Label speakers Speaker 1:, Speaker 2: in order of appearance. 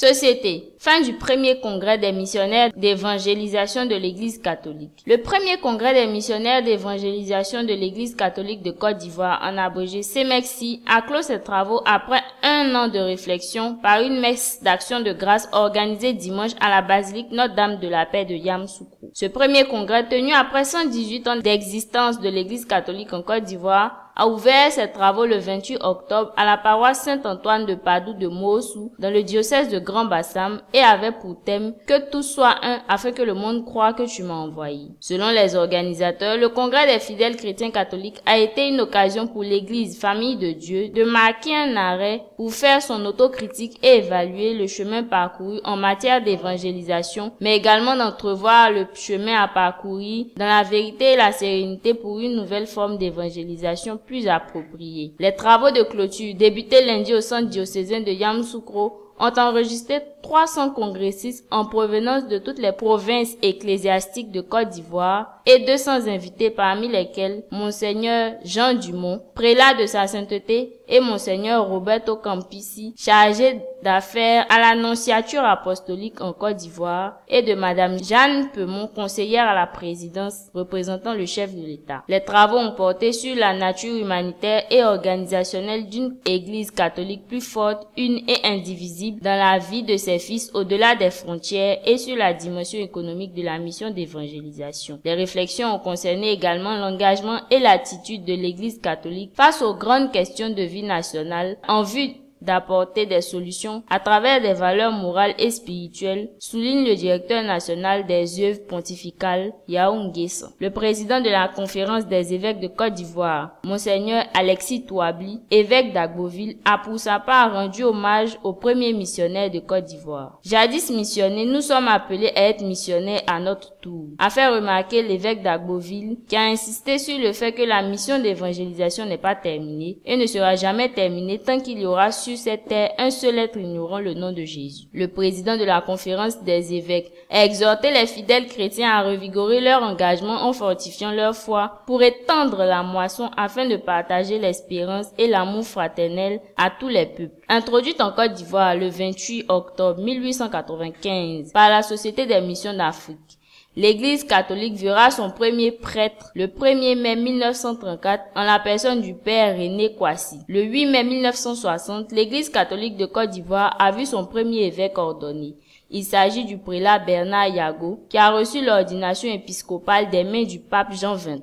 Speaker 1: Société. Fin du premier congrès des missionnaires d'évangélisation de l'Église catholique. Le premier congrès des missionnaires d'évangélisation de l'Église catholique de Côte d'Ivoire, en abrégé CEMEXI, a clos ses travaux après un an de réflexion par une messe d'action de grâce organisée dimanche à la basilique Notre-Dame de la Paix de Yamoussoukro. Ce premier congrès, tenu après 118 ans d'existence de l'Église catholique en Côte d'Ivoire, a ouvert ses travaux le 28 octobre à la paroisse Saint-Antoine de Padoue de Moussou, dans le diocèse de Grand-Bassam, et avait pour thème « Que tous soient un, afin que le monde croie que tu m'as envoyé ». Selon les organisateurs, le congrès des fidèles chrétiens catholiques a été une occasion pour l'Église, famille de Dieu, de marquer un arrêt pour faire son autocritique et évaluer le chemin parcouru en matière d'évangélisation, mais également d'entrevoir le chemin à parcourir dans la vérité et la sérénité pour une nouvelle forme d'évangélisation plus appropriée. Les travaux de clôture, débutés lundi au centre diocésain de Yamoussoukro, ont enregistré 300 congressistes en provenance de toutes les provinces ecclésiastiques de Côte d'Ivoire et 200 invités, parmi lesquels Monseigneur Jean Dumont, prélat de sa sainteté, et Monseigneur Roberto Campisi, chargé d'affaires à l'annonciature apostolique en Côte d'Ivoire, et de Madame Jeanne Peumont, conseillère à la présidence représentant le chef de l'État. Les travaux ont porté sur la nature humanitaire et organisationnelle d'une Église catholique plus forte, une et indivisible dans la vie de ses fils au-delà des frontières et sur la dimension économique de la mission d'évangélisation. Les réflexions ont concerné également l'engagement et l'attitude de l'Église catholique face aux grandes questions de vie nationale en vue d'apporter des solutions à travers des valeurs morales et spirituelles, souligne le directeur national des œuvres pontificales, Yaoundé Nguessan. Le président de la conférence des évêques de Côte d'Ivoire, Monseigneur Alexis Touabli, évêque d'Agboville, a pour sa part rendu hommage aux premiers missionnaires de Côte d'Ivoire. Jadis missionnés, nous sommes appelés à être missionnaires à notre tour, a fait remarquer l'évêque d'Agboville, qui a insisté sur le fait que la mission d'évangélisation n'est pas terminée et ne sera jamais terminée tant qu'il y aura sur cette terre un seul être ignorant le nom de Jésus. Le président de la conférence des évêques a exhorté les fidèles chrétiens à revigorer leur engagement en fortifiant leur foi pour étendre la moisson afin de partager l'espérance et l'amour fraternel à tous les peuples. Introduite en Côte d'Ivoire le 28 octobre 1895 par la Société des missions d'Afrique, l'Église catholique verra son premier prêtre le 1er mai 1934 en la personne du père René Kwasi. Le 8 mai 1960, l'Église catholique de Côte d'Ivoire a vu son premier évêque ordonné. Il s'agit du prélat Bernard Yago, qui a reçu l'ordination épiscopale des mains du pape Jean XXIII.